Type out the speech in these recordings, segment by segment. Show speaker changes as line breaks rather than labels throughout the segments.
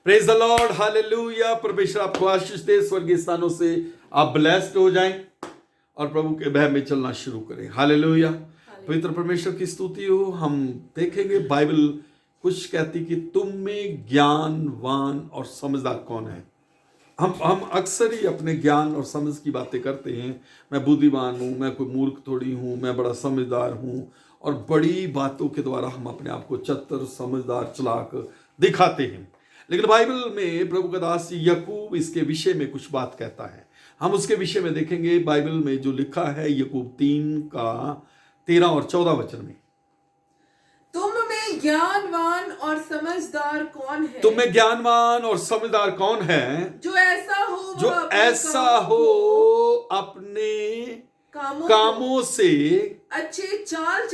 Praise the Lord, hallelujah. परमेश्वर आपको आशीष दे, स्वर्गीय स्थानों से आप ब्लेस्ड हो जाएं और प्रभु के भय में चलना शुरू करें। हालेलुया। पवित्र परमेश्वर की स्तुति हो। हम देखेंगे बाइबल कुछ कहती कि तुम में ज्ञानवान और समझदार कौन है। हम अक्सर ही अपने ज्ञान और समझ की बातें करते हैं। मैं बुद्धिमान हूँ, मैं कोई मूर्ख थोड़ी हूँ, मैं बड़ा समझदार हूँ, और बड़ी बातों के द्वारा हम अपने आप को चतुर, समझदार, चालाक दिखाते हैं। लेकिन बाइबल में प्रभु का दास याकूब इसके विषय में कुछ बात कहता है। हम उसके विषय में देखेंगे बाइबल में जो लिखा है याकूब 3 का 13 और 14 वचन में।
तुम में ज्ञानवान और समझदार कौन है?
तुम में ज्ञानवान और समझदार कौन है?
जो ऐसा हो वह
जो
अपने
ऐसा
कामों
हो
को,
अपने
कामों
से
अच्छे चाल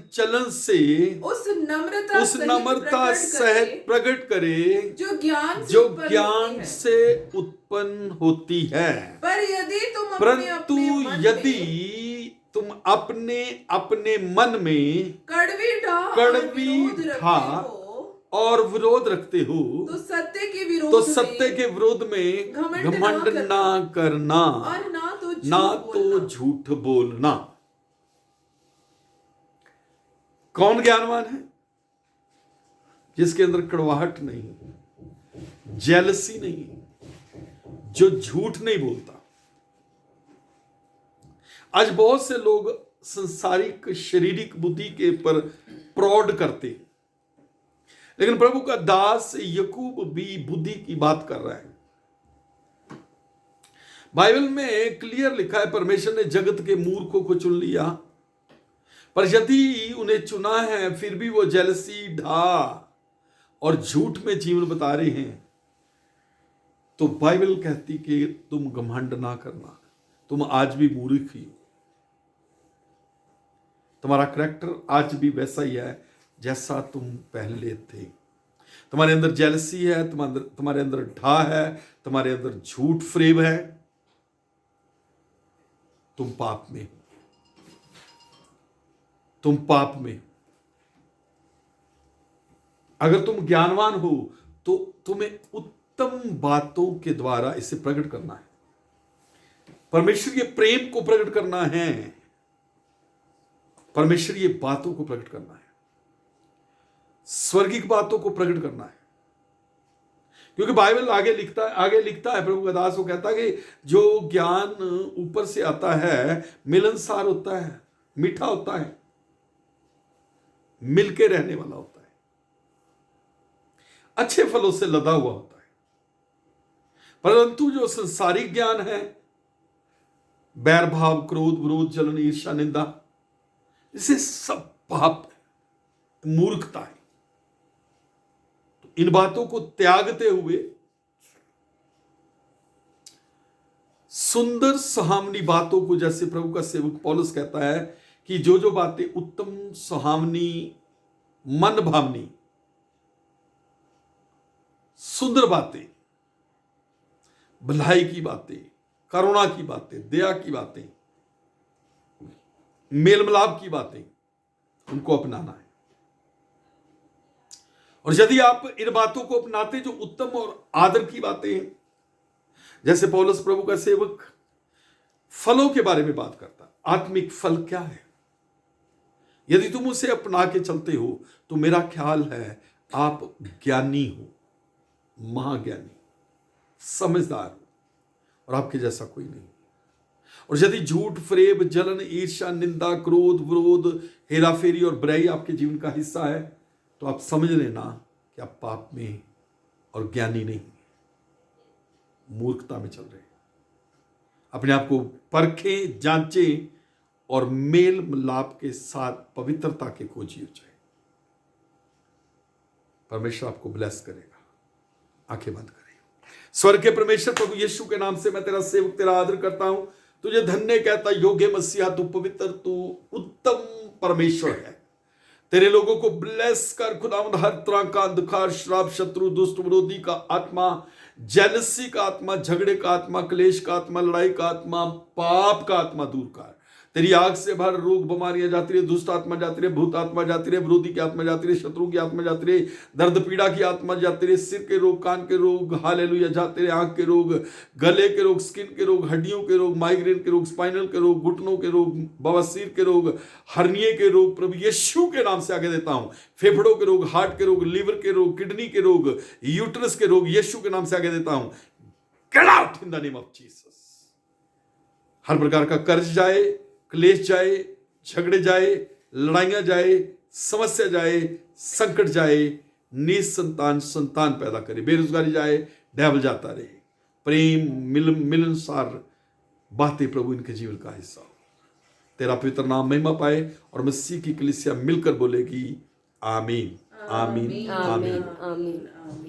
चलन से
उस नम्रता
सहित प्रकट करे
जो ज्ञान
से उत्पन्न होती है।
पर यदि तुम
परंतु यदि तुम अपने अपने मन में
कड़वी ढाह
और विरोध रखते हो
तो सत्य के
विरोध में घमंड ना करना
और
ना तो झूठ बोलना। कौन ज्ञानवान है? जिसके अंदर कड़वाहट नहीं, जेलसी नहीं, जो झूठ नहीं बोलता। आज बहुत से लोग संसारिक शारीरिक बुद्धि के पर प्रौढ़ करते हैं, लेकिन प्रभु का दास याकूब भी बुद्धि की बात कर रहा है। बाइबल में क्लियर लिखा है, परमेश्वर ने जगत के मूर्खों को चुन लिया, पर यदि उन्हें चुना है फिर भी वो जेलसी, ढा और झूठ में जीवन बता रहे हैं, तो बाइबल कहती कि तुम घमंड ना करना। तुम आज भी मूर्ख ही हो। तुम्हारा करैक्टर आज भी वैसा ही है जैसा तुम पहले थे। तुम्हारे अंदर जेलसी है, तुम्हारे अंदर ढा है, तुम्हारे अंदर झूठ फ्रेब है। तुम पाप में हो, तुम पाप में हो। अगर तुम ज्ञानवान हो तो तुम्हें उत्तम बातों के द्वारा इसे प्रकट करना है। परमेश्वर के प्रेम को प्रकट करना है, परमेश्वरीय बातों को प्रकट करना है, स्वर्गिक बातों को प्रकट करना है। क्योंकि बाइबल आगे लिखता है प्रभु का दास, वो कहता है कि जो ज्ञान ऊपर से आता है मिलनसार होता है, मीठा होता है, मिलके रहने वाला होता है, अच्छे फलों से लदा हुआ होता है। परंतु जो संसारिक ज्ञान है, बैर भाव, क्रोध, विरोध, जलन, ईर्ष्या, निंदा, इसे सब पाप है, मूर्खता है। तो इन बातों को त्यागते हुए सुंदर सुहावनी बातों को, जैसे प्रभु का सेवक पौलुस कहता है कि जो बातें उत्तम, सुहावनी, मन भावनी, सुंदर बातें, भलाई की बातें, करुणा की बातें, दया की बातें, मेल मिलाप की बातें, उनको अपनाना है। और यदि आप इन बातों को अपनाते जो उत्तम और आदर की बातें हैं, जैसे पौलुस प्रभु का सेवक फलों के बारे में बात करता, आत्मिक फल क्या है, यदि तुम उसे अपना के चलते हो तो मेरा ख्याल है आप ज्ञानी हो, महाज्ञानी, समझदार हो, और आपके जैसा कोई नहीं। और यदि झूठ, फरेब, जलन, ईर्ष्या, निंदा, क्रोध, विरोध, हेराफेरी और बुराई आपके जीवन का हिस्सा है, तो आप समझ लेना कि आप पाप में और ज्ञानी नहीं, मूर्खता में चल रहे हैं। अपने आप को परखें, जांचें और मेल मिलाप के साथ पवित्रता के खोजी हो जाए। परमेश्वर आपको ब्लेस करेगा। आंखें बंद करें। स्वर्ग के परमेश्वर प्रभु यीशु के नाम से मैं तेरा सेवक, तेरा आदर करता हूं। तुझे धन्य कहता, योग्य मसीहा, तू पवित्र, तू उत्तम परमेश्वर है। तेरे लोगों को ब्लेस कर खुदावंद। हर तरह का अंधकार, श्राप, शत्रु, दुष्ट, विरोधी का आत्मा, जेलसी का आत्मा, झगड़े का आत्मा, क्लेश का आत्मा, लड़ाई का आत्मा, पाप का आत्मा दूर कर। तेरी आग से भर रोग बीमारियां जाती रहे, दुष्ट आत्मा जाती रहे, भूत आत्मा जाती रहे, विरोधी की आत्मा जाती रहे, शत्रु की आत्मा जाती रहे, दर्द पीड़ा की आत्मा जाती रहे, सिर के रोग, कान के रोग, हालेलुया जाते रहे, आंख के रोग, गले के रोग, स्किन के रोग, हड्डियों के रोग, माइग्रेन के रोग, स्पाइनल के रोग, घुटनों के रोग, बवासीर के रोग, हर्निये के रोग, प्रभु यीशु के नाम से आगे देता हूं। फेफड़ों के रोग, हार्ट के रोग, लीवर के रोग, किडनी के रोग, यूट्रस के रोग, यीशु के नाम से आगे देता हूं। Get out in the name of Jesus. हर प्रकार का कर्ज जाए, क्लेश जाए, झगड़े जाए, लड़ाइयां जाए, समस्या जाए, संकट जाए, निसंतान संतान पैदा करे, बेरोजगारी जाए, डेविल जाता रहे, प्रेम मिलनसार बातें प्रभु इनके जीवन का हिस्सा हो। तेरा पवित्र नाम महिमा पाए और मसीह की कलीसिया मिलकर बोलेगी आमीन, आमीन, आमीन,
आमीन, आमीन।